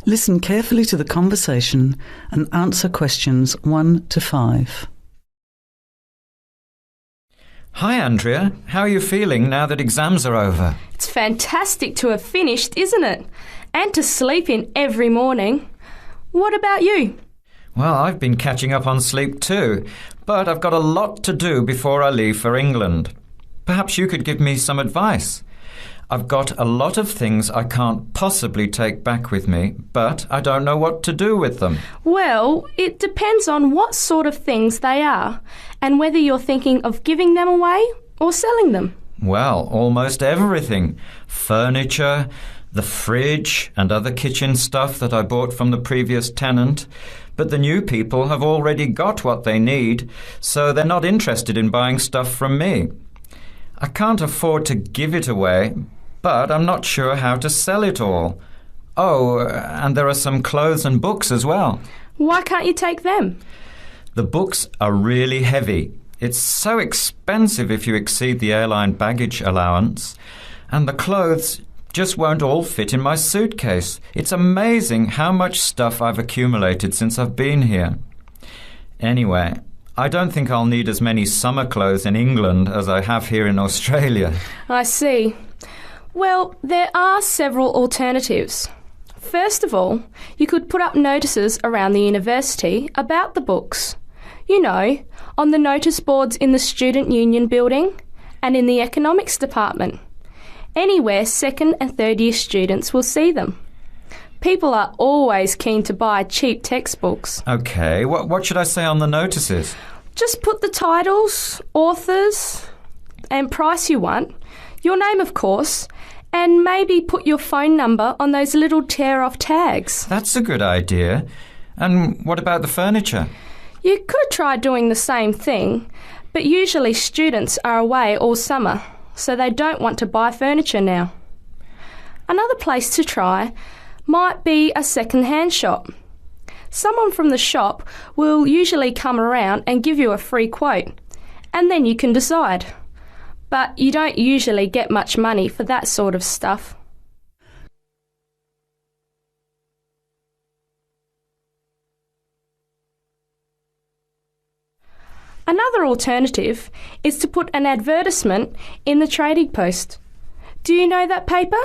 Listen carefully to the conversation and answer questions 1 to 5. Hi, Andrea. How are you feeling now that exams are over? It's fantastic to have finished, isn't it? And to sleep in every morning. What about you? Well, I've been catching up on sleep too, but I've got a lot to do before I leave for England. Perhaps you could give me some advice. I've got a lot of things I can't possibly take back with me, but I don't know what to do with them. Well, it depends on what sort of things they are and whether you're thinking of giving them away or selling them. Well, almost everything. Furniture, the fridge and other kitchen stuff that I bought from the previous tenant. But the new people have already got what they need, so they're not interested in buying stuff from me. I can't afford to give it away, but I'm not sure how to sell it all. Oh, and there are some clothes and books as well. Why can't you take them? The books are really heavy. It's so expensive if you exceed the airline baggage allowance. And the clothes just won't all fit in my suitcase. It's amazing how much stuff I've accumulated since I've been here. Anyway, I don't think I'll need as many summer clothes in England as I have here in Australia. I see. Well, there are several alternatives. First of all, you could put up notices around the university about the books. You know, on the notice boards in the Student Union building and in the economics department. Anywhere second and third year students will see them. People are always keen to buy cheap textbooks. OK, what should I say on the notices? Just put the titles, authors and price you want, your name of course, and maybe put your phone number on those little tear-off tags. That's a good idea. And what about the furniture? You could try doing the same thing, but usually students are away all summer, so they don't want to buy furniture now. Another place to try might be a second-hand shop. Someone from the shop will usually come around and give you a free quote, and then you can decide. But you don't usually get much money for that sort of stuff. Another alternative is to put an advertisement in the Trading Post. Do you know that paper?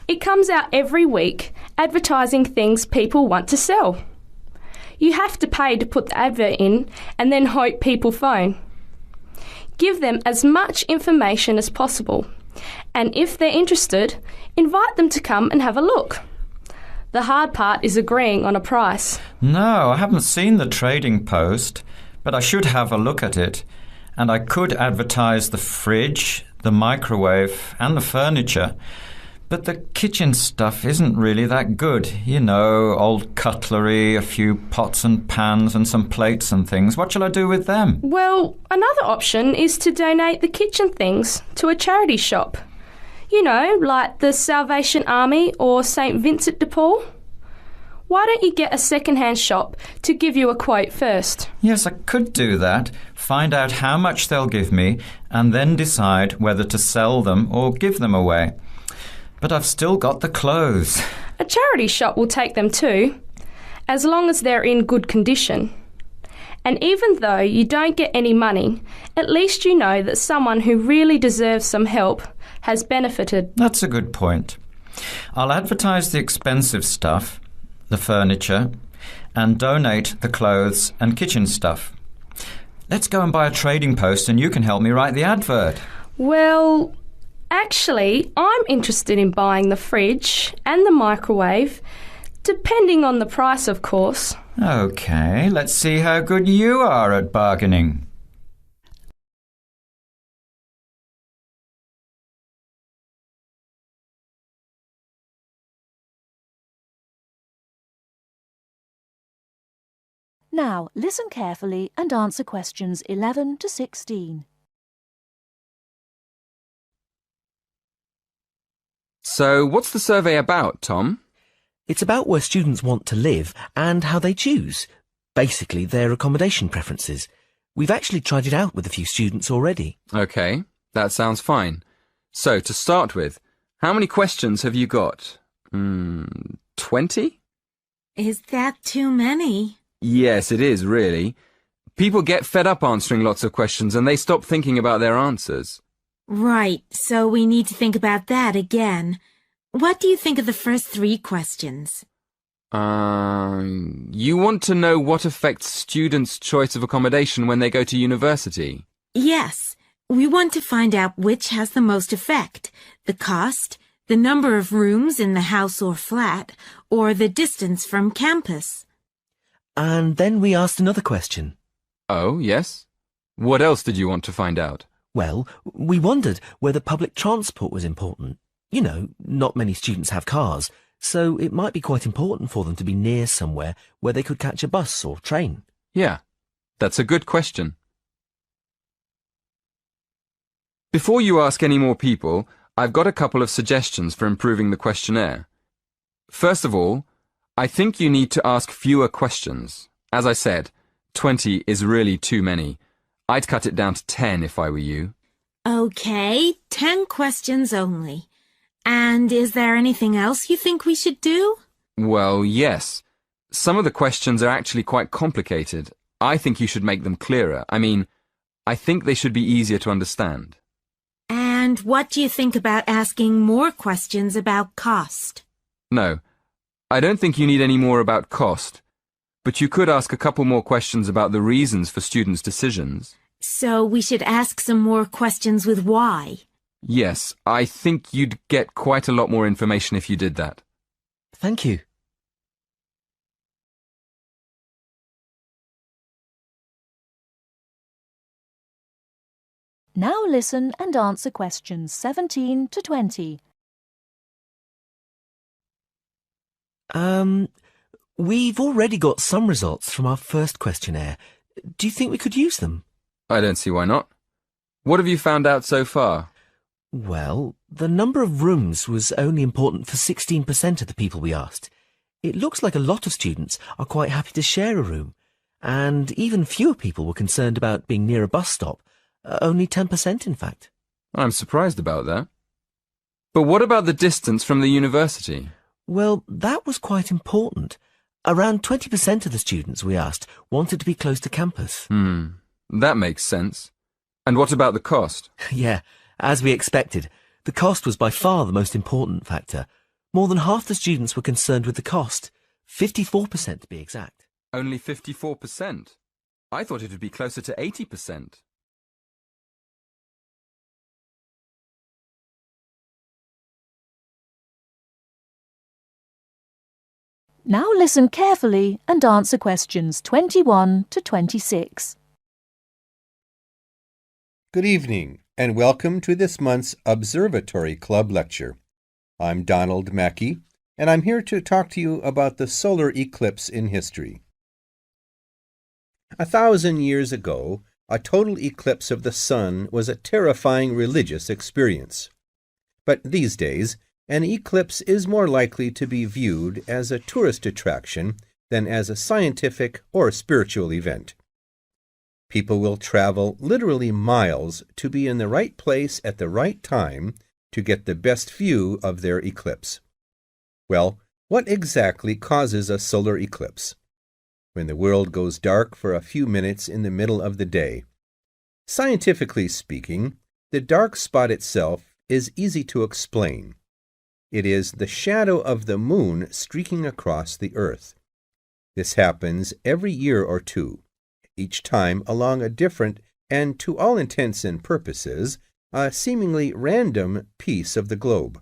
It comes out every week advertising things people want to sell. You have to pay to put the advert in and then hope people phone. Give them as much information as possible, and if they're interested, invite them to come and have a look. The hard part is agreeing on a price. No, I haven't seen the Trading Post, but I should have a look at it. And I could advertise the fridge, the microwave and the furniture. But the kitchen stuff isn't really that good. You know, old cutlery, a few pots and pans and some plates and things. What shall I do with them? Well, another option is to donate the kitchen things to a charity shop. You know, like the Salvation Army or St. Vincent de Paul. Why don't you get a second-hand shop to give you a quote first? Yes, I could do that. Find out how much they'll give me and then decide whether to sell them or give them away. But I've still got the clothes. A charity shop will take them too, as long as they're in good condition. And even though you don't get any money, at least you know that someone who really deserves some help has benefited. That's a good point. I'll advertise the expensive stuff, the furniture, and donate the clothes and kitchen stuff. Let's go and buy a Trading Post and you can help me write the advert. Well, actually, I'm interested in buying the fridge and the microwave, depending on the price, of course. OK, let's see how good you are at bargaining. Now, listen carefully and answer questions 11 to 16. So, what's the survey about, Tom? It's about where students want to live and how they choose. Basically, their accommodation preferences. We've actually tried it out with a few students already. OK, that sounds fine. So, to start with, how many questions have you got? 10 20? Is that too many? Yes, it is, really. People get fed up answering lots of questions and they stop thinking about their answers. Right, so we need to think about that again. What do you think of the first 3 questions? You want to know what affects students' choice of accommodation when they go to university? Yes, we want to find out which has the most effect. The cost, the number of rooms in the house or flat, or the distance from campus. And then we asked another question. Oh, yes? What else did you want to find out? Well, we wondered whether public transport was important. You know, not many students have cars, so it might be quite important for them to be near somewhere where they could catch a bus or train. Yeah, that's a good question. Before you ask any more people, I've got a couple of suggestions for improving the questionnaire. First of all, I think you need to ask fewer questions. As I said, 20 is really too many. I'd cut it down to 10 if I were you. Okay, 10 questions only. And is there anything else you think we should do? Well, yes. Some of the questions are actually quite complicated. I think you should make them clearer. I think they should be easier to understand. And what do you think about asking more questions about cost? No, I don't think you need any more about cost. But you could ask a couple more questions about the reasons for students' decisions. So we should ask some more questions with why? Yes, I think you'd get quite a lot more information if you did that. Thank you. Now listen and answer questions 17 to 20. We've already got some results from our first questionnaire. Do you think we could use them? I don't see why not. What have you found out so far? Well, the number of rooms was only important for 16% of the people we asked. It looks like a lot of students are quite happy to share a room, and even fewer people were concerned about being near a bus stop. Only 10%, in fact. I'm surprised about that. But what about the distance from the university? Well, that was quite important. Around 20% of the students we asked wanted to be close to campus. That makes sense. And what about the cost? Yeah, as we expected, the cost was by far the most important factor. More than half the students were concerned with the cost, 54% to be exact. Only 54%? I thought it would be closer to 80%. Now listen carefully and answer questions 21 to 26. Good evening, and welcome to this month's Observatory Club lecture. I'm Donald Mackey, and I'm here to talk to you about the solar eclipse in history. 1,000 years ago, a total eclipse of the sun was a terrifying religious experience. But these days, an eclipse is more likely to be viewed as a tourist attraction than as a scientific or spiritual event. People will travel literally miles to be in the right place at the right time to get the best view of their eclipse. Well, what exactly causes a solar eclipse? When the world goes dark for a few minutes in the middle of the day. Scientifically speaking, the dark spot itself is easy to explain. It is the shadow of the moon streaking across the earth. This happens every year or two, each time along a different and, to all intents and purposes, a seemingly random piece of the globe.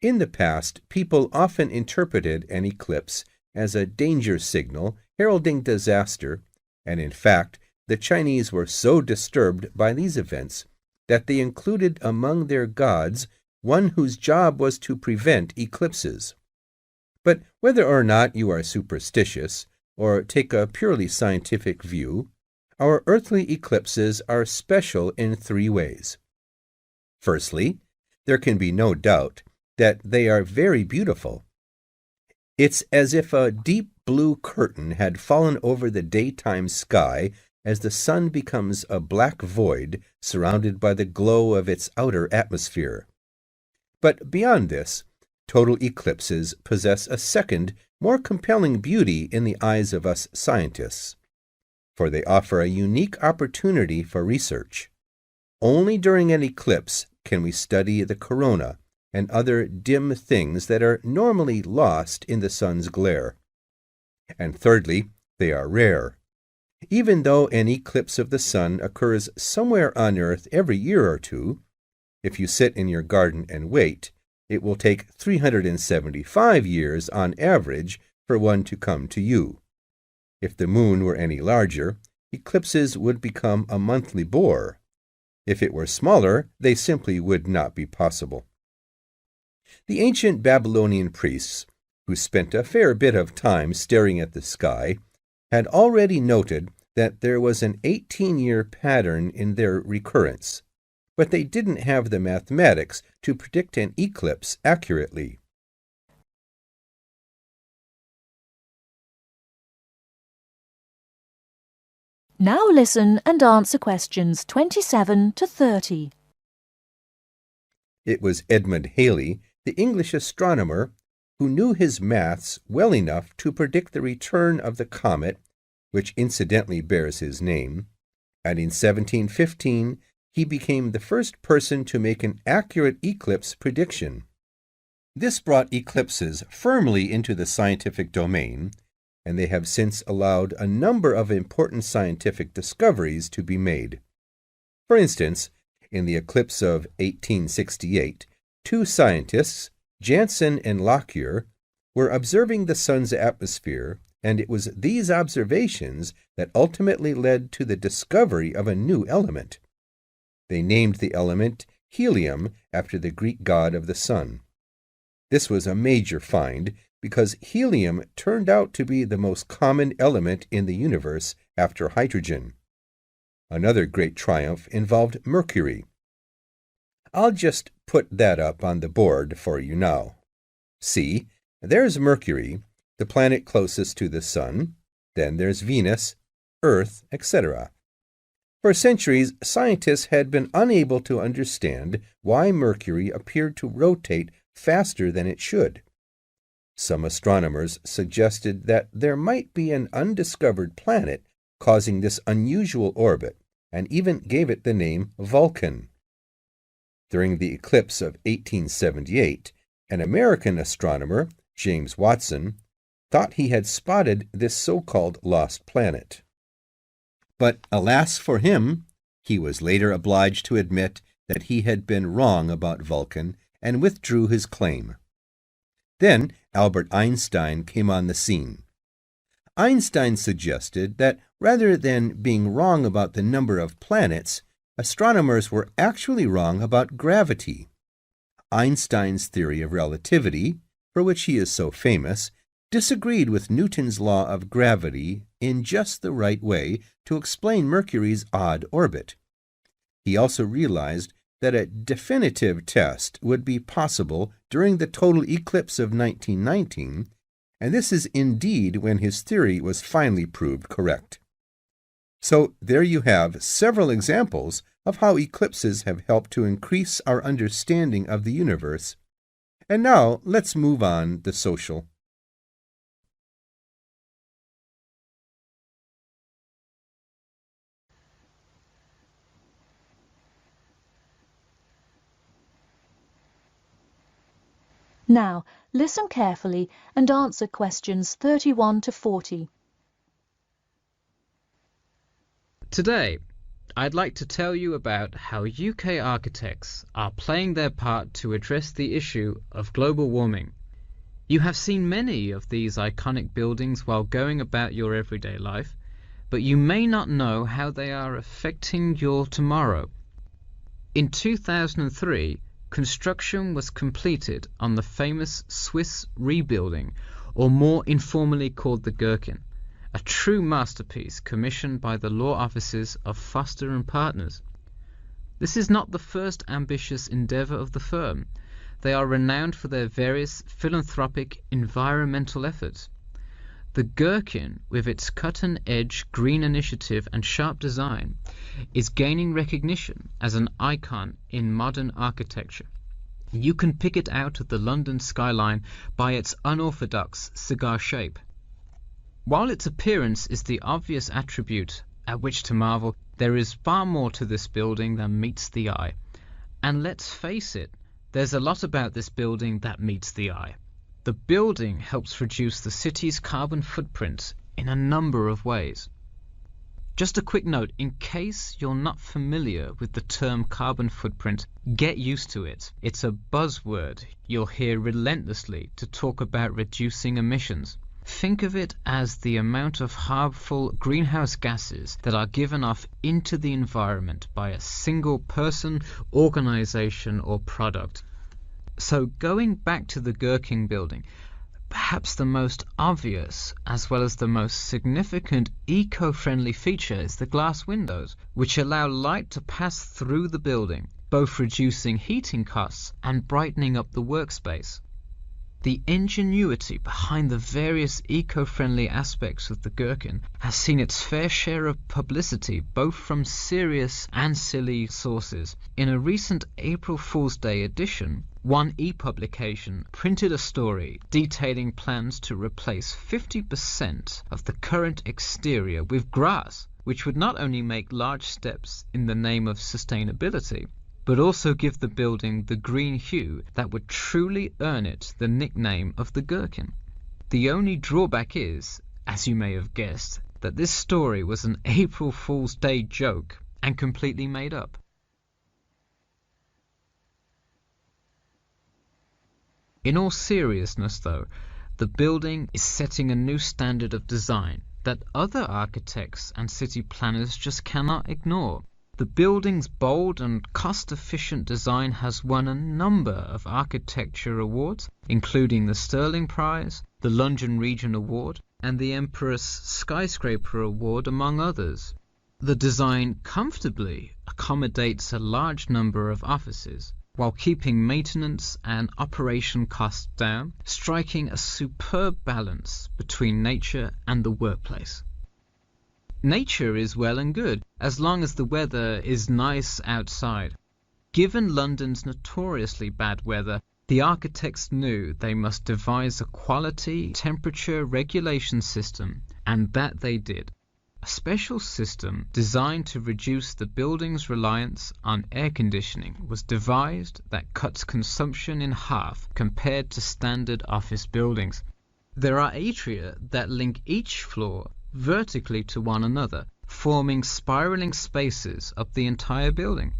In the past, people often interpreted an eclipse as a danger signal heralding disaster, and in fact, the Chinese were so disturbed by these events that they included among their gods one whose job was to prevent eclipses. But whether or not you are superstitious, or take a purely scientific view, our earthly eclipses are special in 3 ways. Firstly, there can be no doubt that they are very beautiful. It's as if a deep blue curtain had fallen over the daytime sky as the sun becomes a black void surrounded by the glow of its outer atmosphere. But beyond this, Total eclipses possess a second, more compelling beauty in the eyes of us scientists, for they offer a unique opportunity for research. Only during an eclipse can we study the corona and other dim things that are normally lost in the sun's glare. And thirdly, they are rare. Even though an eclipse of the sun occurs somewhere on Earth every year or two, if you sit in your garden and wait, it will take 375 years on average for one to come to you. If the moon were any larger, eclipses would become a monthly bore. If it were smaller, they simply would not be possible. The ancient Babylonian priests, who spent a fair bit of time staring at the sky, had already noted that there was an 18-year pattern in their recurrence, but they didn't have the mathematics to predict an eclipse accurately. Now listen and answer questions 27 to 30. It was Edmund Halley, the English astronomer, who knew his maths well enough to predict the return of the comet, which incidentally bears his name, and in 1715 he became the first person to make an accurate eclipse prediction. This brought eclipses firmly into the scientific domain, and they have since allowed a number of important scientific discoveries to be made. For instance, in the eclipse of 1868, two scientists, Janssen and Lockyer, were observing the sun's atmosphere, and it was these observations that ultimately led to the discovery of a new element. They named the element helium after the Greek god of the sun. This was a major find because helium turned out to be the most common element in the universe after hydrogen. Another great triumph involved mercury. I'll just put that up on the board for you now. See, there's Mercury, the planet closest to the sun. Then there's Venus, Earth, etc. For centuries, scientists had been unable to understand why Mercury appeared to rotate faster than it should. Some astronomers suggested that there might be an undiscovered planet causing this unusual orbit, and even gave it the name Vulcan. During the eclipse of 1878, an American astronomer, James Watson, thought he had spotted this so-called lost planet. But alas for him, he was later obliged to admit that he had been wrong about Vulcan and withdrew his claim. Then Albert Einstein came on the scene. Einstein suggested that rather than being wrong about the number of planets, astronomers were actually wrong about gravity. Einstein's theory of relativity, for which he is so famous, disagreed with Newton's law of gravity in just the right way to explain Mercury's odd orbit. He also realized that a definitive test would be possible during the total eclipse of 1919, and this is indeed when his theory was finally proved correct. So there you have several examples of how eclipses have helped to increase our understanding of the universe. And now let's move on to social. Now, listen carefully and answer questions 31 to 40. Today, I'd like to tell you about how UK architects are playing their part to address the issue of global warming. You have seen many of these iconic buildings while going about your everyday life, but you may not know how they are affecting your tomorrow. In 2003, construction was completed on the famous Swiss rebuilding, or more informally called the Gherkin, a true masterpiece commissioned by the law offices of Foster and Partners. This is not the first ambitious endeavour of the firm. They are renowned for their various philanthropic environmental efforts. The Gherkin, with its cutting-edge green initiative and sharp design, is gaining recognition as an icon in modern architecture. You can pick it out of the London skyline by its unorthodox cigar shape. While its appearance is the obvious attribute at which to marvel, there is far more to this building than meets the eye. And let's face it, there's a lot about this building that meets the eye. The building helps reduce the city's carbon footprint in a number of ways. Just a quick note, in case you're not familiar with the term carbon footprint, get used to it. It's a buzzword you'll hear relentlessly to talk about reducing emissions. Think of it as the amount of harmful greenhouse gases that are given off into the environment by a single person, organization, or product. So going back to the Gherkin building, perhaps the most obvious as well as the most significant eco-friendly feature is the glass windows, which allow light to pass through the building, both reducing heating costs and brightening up the workspace. The ingenuity behind the various eco-friendly aspects of the Gherkin has seen its fair share of publicity both from serious and silly sources. In a recent April Fool's Day edition, One e-publication printed a story detailing plans to replace 50% of the current exterior with grass, which would not only make large steps in the name of sustainability, but also give the building the green hue that would truly earn it the nickname of the Gherkin. The only drawback is, as you may have guessed, that this story was an April Fool's Day joke and completely made up. In all seriousness though, the building is setting a new standard of design that other architects and city planners just cannot ignore. The building's bold and cost-efficient design has won a number of architecture awards, including the Stirling Prize, the London Region Award, and the Empress Skyscraper Award, among others. The design comfortably accommodates a large number of offices, while keeping maintenance and operation costs down, striking a superb balance between nature and the workplace. Nature is well and good, as long as the weather is nice outside. Given London's notoriously bad weather, the architects knew they must devise a quality temperature regulation system, and that they did. A special system designed to reduce the building's reliance on air conditioning was devised that cuts consumption in half compared to standard office buildings. There are atria that link each floor vertically to one another, forming spiraling spaces up the entire building.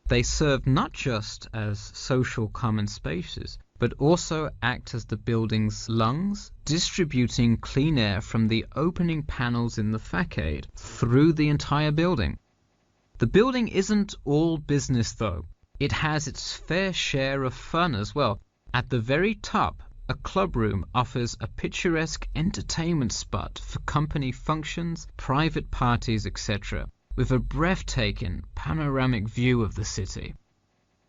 They serve not just as social common spaces, but also act as the building's lungs, distributing clean air from the opening panels in the facade through the entire building. The building isn't all business though. It has its fair share of fun as well. At the very top, a club room offers a picturesque entertainment spot for company functions, private parties, etc., with a breathtaking panoramic view of the city.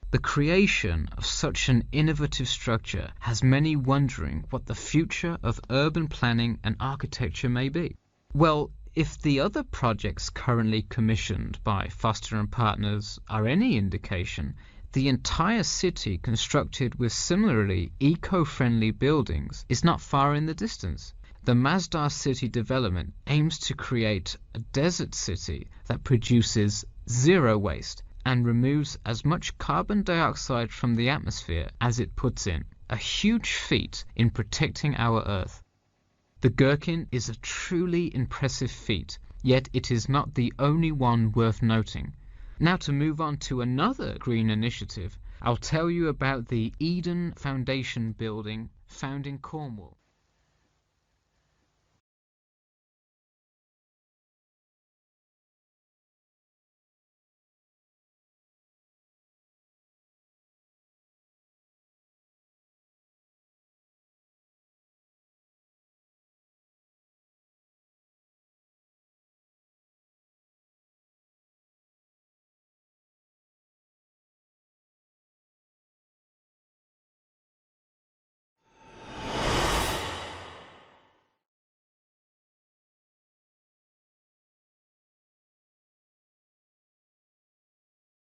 The creation of such an innovative structure has many wondering what the future of urban planning and architecture may be. Well, if the other projects currently commissioned by Foster & Partners are any indication, the entire city constructed with similarly eco-friendly buildings is not far in the distance. The Masdar City development aims to create a desert city that produces zero waste and removes as much carbon dioxide from the atmosphere as it puts in, a huge feat in protecting our Earth. The Gherkin is a truly impressive feat, yet it is not the only one worth noting. Now to move on to another green initiative, I'll tell you about the Eden Foundation building found in Cornwall.